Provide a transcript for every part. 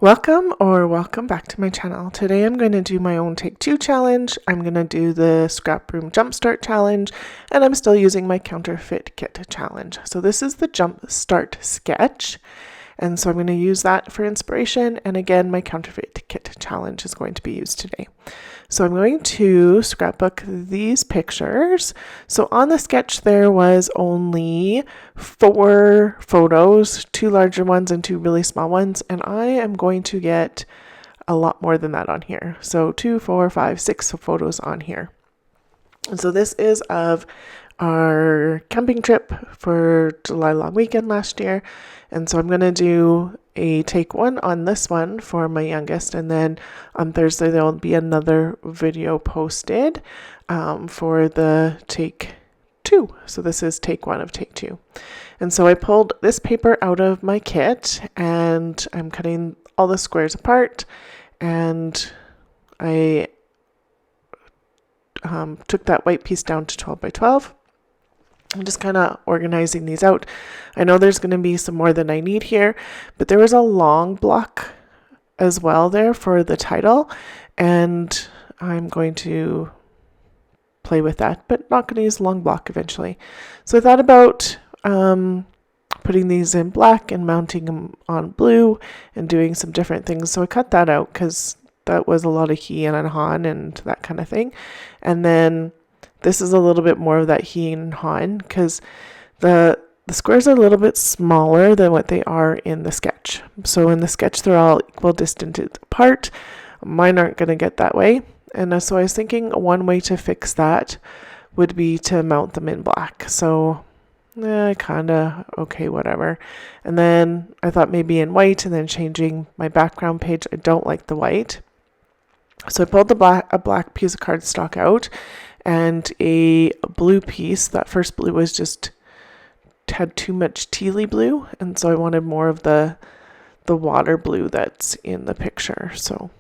Welcome back to my channel. Today I'm going to do my own Take 2 challenge. I'm going to do the Scrap Room Jumpstart challenge, and I'm still using my Counterfeit Kit challenge. So this is the Jumpstart sketch, and so I'm going to use that for inspiration, and again my Counterfeit Kit challenge is going to be used today. So I'm going to scrapbook these pictures. So on the sketch there was only 4 photos, 2 larger ones and 2 really small ones, and I am going to get a lot more than that on here. So 2, 4, 5, 6 photos on here. And so this is of our camping trip for July long weekend last year. And so I'm going to do a take 1 on this one for my youngest, and then on Thursday there will be another video posted for the take 2. So this is take 1 of take 2. And so I pulled this paper out of my kit and I'm cutting all the squares apart, and I took that white piece down to 12 by 12. I'm just kind of organizing these out. I know there's going to be some more than I need here, but there was a long block as well there for the title, and I'm going to play with that, but not going to use a long block eventually. So I thought about putting these in black and mounting them on blue and doing some different things. So I cut that out because that was a lot of he and han and that kind of thing. And then this is a little bit more of that he and han because the squares are a little bit smaller than what they are in the sketch. So in the sketch, they're all equal distance apart. Mine aren't going to get that way. And so I was thinking one way to fix that would be to mount them in black. So kind of okay, whatever. And then I thought maybe in white and then changing my background page. I don't like the white. So I pulled a black piece of cardstock out and a blue piece. That first blue was just had too much tealy blue, and so I wanted more of the water blue that's in the picture. So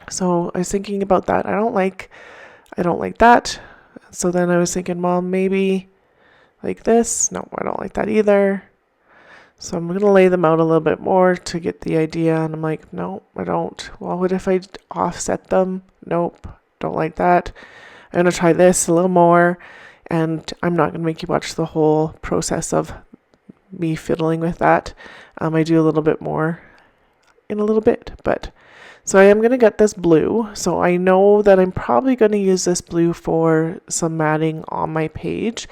I was thinking about that. I don't like that. So then I was thinking, well, maybe like this. No, I don't like that either. So I'm going to lay them out a little bit more to get the idea. And I'm like, no, I don't. Well, what if I offset them? Nope, don't like that. I'm going to try this a little more. And I'm not going to make you watch the whole process of me fiddling with that. I do a little bit more in a little bit. But so I am going to get this blue. So I know that I'm probably going to use this blue for some matting on my page.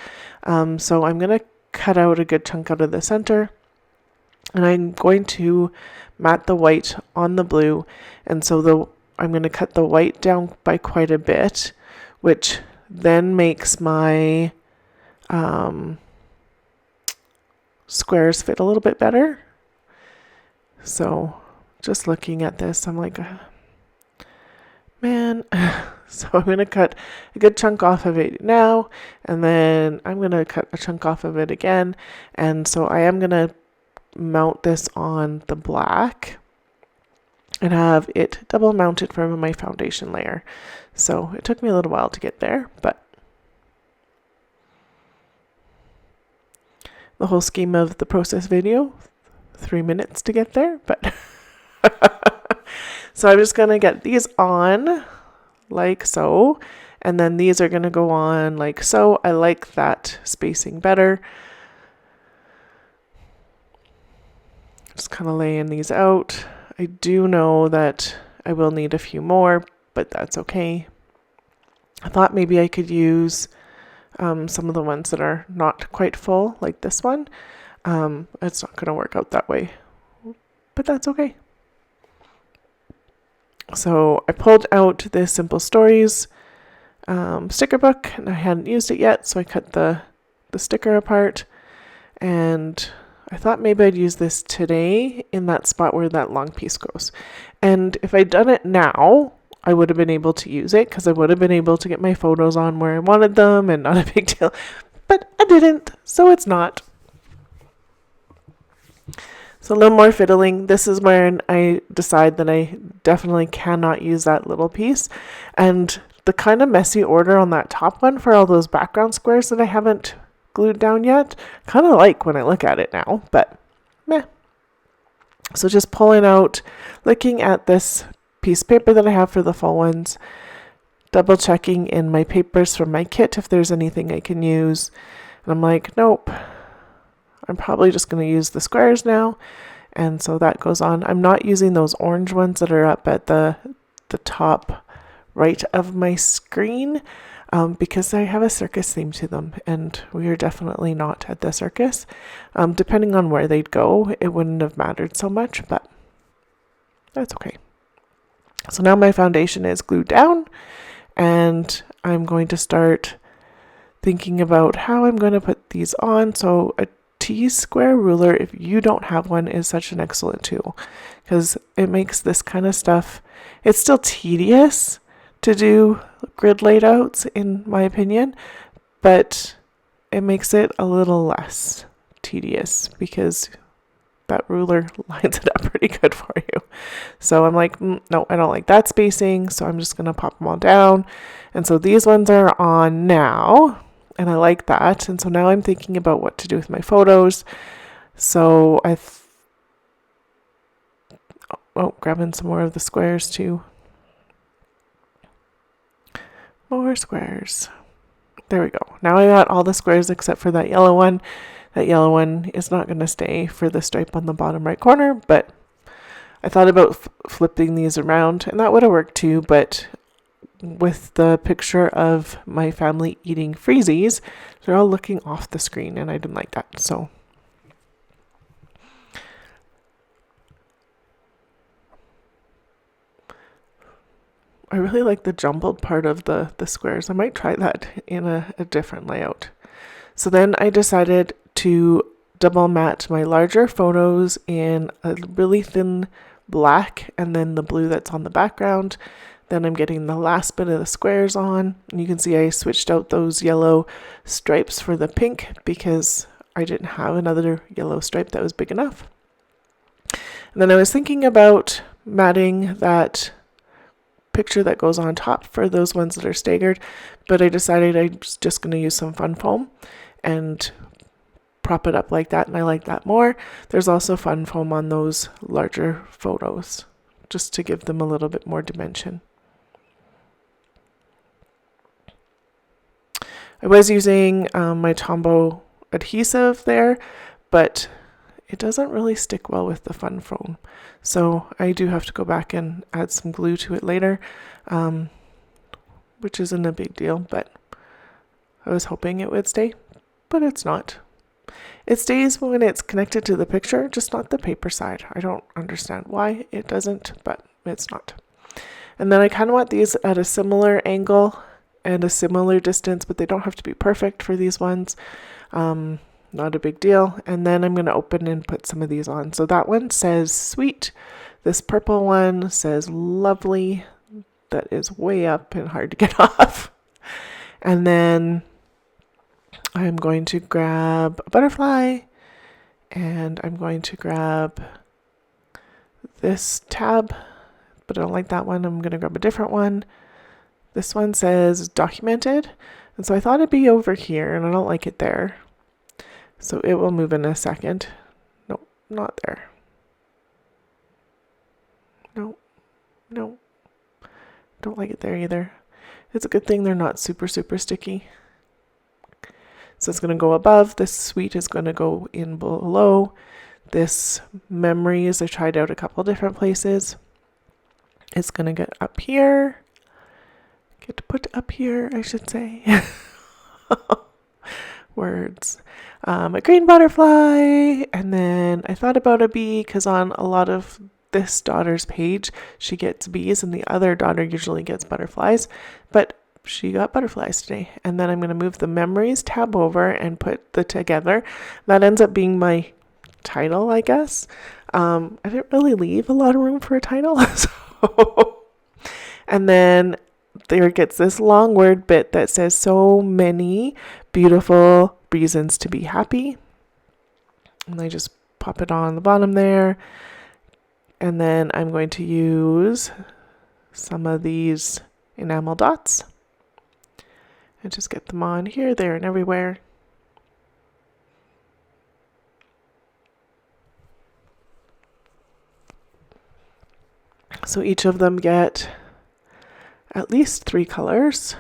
So I'm going to cut out a good chunk out of the center. And I'm going to mat the white on the blue. And so I'm going to cut the white down by quite a bit, which then makes my squares fit a little bit better. So just looking at this, I'm like, man. So I'm going to cut a good chunk off of it now, and then I'm going to cut a chunk off of it again. And so I am going to mount this on the black and have it double mounted from my foundation layer. So it took me a little while to get there, but the whole scheme of the process video, 3 minutes to get there, but so I'm just going to get these on like so, and then these are going to go on like so. I like that spacing better. Just kind of laying these out. I do know that I will need a few more, but that's okay. I thought maybe I could use some of the ones that are not quite full, like this one. It's not going to work out that way, but that's okay. So I pulled out this Simple Stories sticker book, and I hadn't used it yet, so I cut the sticker apart, and I thought maybe I'd use this today in that spot where that long piece goes. And if I'd done it now, I would have been able to use it because I would have been able to get my photos on where I wanted them and not a big deal. But I didn't, so it's not. So a little more fiddling. This is where I decide that I definitely cannot use that little piece. And the kind of messy order on that top one for all those background squares that I haven't glued down yet, kind of like when I look at it now, but meh. So just pulling out, looking at this piece of paper that I have for the full ones, double checking in my papers from my kit if there's anything I can use. And I'm like, nope, I'm probably just going to use the squares now. And so that goes on. I'm not using those orange ones that are up at the top right of my screen because I have a circus theme to them, and we are definitely not at the circus. Depending on where they'd go, it wouldn't have mattered so much, but that's okay. So now my foundation is glued down, and I'm going to start thinking about how I'm going to put these on. So a T-square ruler, if you don't have one, is such an excellent tool because it makes this kind of stuff, it's still tedious to do grid layouts in my opinion, but it makes it a little less tedious because that ruler lines it up pretty good for you. So I'm like, no, I don't like that spacing, so I'm just going to pop them all down. And so these ones are on now, and I like that. And so now I'm thinking about what to do with my photos. So grabbing some more of the squares too. More squares. There we go. Now I got all the squares except for that yellow one. That yellow one is not going to stay for the stripe on the bottom right corner, but I thought about flipping these around, and that would have worked too, but with the picture of my family eating freezies, they're all looking off the screen, and I didn't like that. So I really like the jumbled part of the squares. I might try that in a different layout. So then I decided to double matte my larger photos in a really thin black and then the blue that's on the background. Then I'm getting the last bit of the squares on. And you can see I switched out those yellow stripes for the pink because I didn't have another yellow stripe that was big enough. And then I was thinking about matting that picture that goes on top for those ones that are staggered, but I decided I was just going to use some fun foam and prop it up like that, and I like that more. There's also fun foam on those larger photos just to give them a little bit more dimension. I was using my Tombow adhesive there, but it doesn't really stick well with the fun foam. So I do have to go back and add some glue to it later, which isn't a big deal, but I was hoping it would stay, but it's not. It stays when it's connected to the picture, just not the paper side. I don't understand why it doesn't, but it's not. And then I kind of want these at a similar angle and a similar distance, but they don't have to be perfect for these ones. Not a big deal. And then I'm going to open and put some of these on. So that one says sweet. This purple one says lovely. That is way up and hard to get off. And then I'm going to grab a butterfly, and I'm going to grab this tab, but I don't like that one. I'm going to grab a different one. This one says documented, and so I thought it'd be over here, and I don't like it there. So it will move in a second. Nope, not there. Nope, nope. Don't like it there either. It's a good thing they're not super sticky. So it's going to go above. This sweet is going to go in below. This memories, I tried out a couple different places. It's going to get up here. Get to put up here, I should say. Words. A green butterfly. And then I thought about a bee because on a lot of this daughter's page, she gets bees and the other daughter usually gets butterflies. But she got butterflies today. And then I'm going to move the memories tab over and put the together. That ends up being my title, I guess. I didn't really leave a lot of room for a title. And then there gets this long word bit that says so many beautiful reasons to be happy. And I just pop it on the bottom there. And then I'm going to use some of these enamel dots. And just get them on here, there, and everywhere. So each of them get at least 3 colors.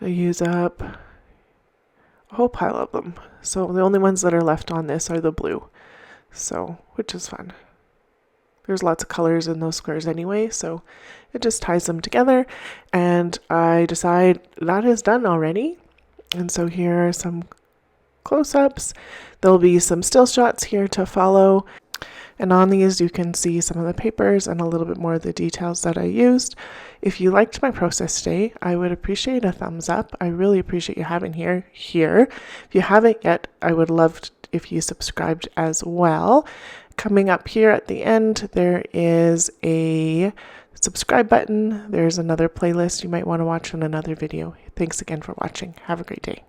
I use up a whole pile of them. So the only ones that are left on this are the blue. So, which is fun. There's lots of colors in those squares anyway, so it just ties them together. And I decide that is done already. And so here are some close-ups. There'll be some still shots here to follow. And on these you can see some of the papers and a little bit more of the details that I used. If you liked my process today, I would appreciate a thumbs up. I really appreciate you having here. If you haven't yet, I would love if you subscribed as well. Coming up here at the end, there is a subscribe button. There's another playlist you might want to watch in another video. Thanks again for watching. Have a great day.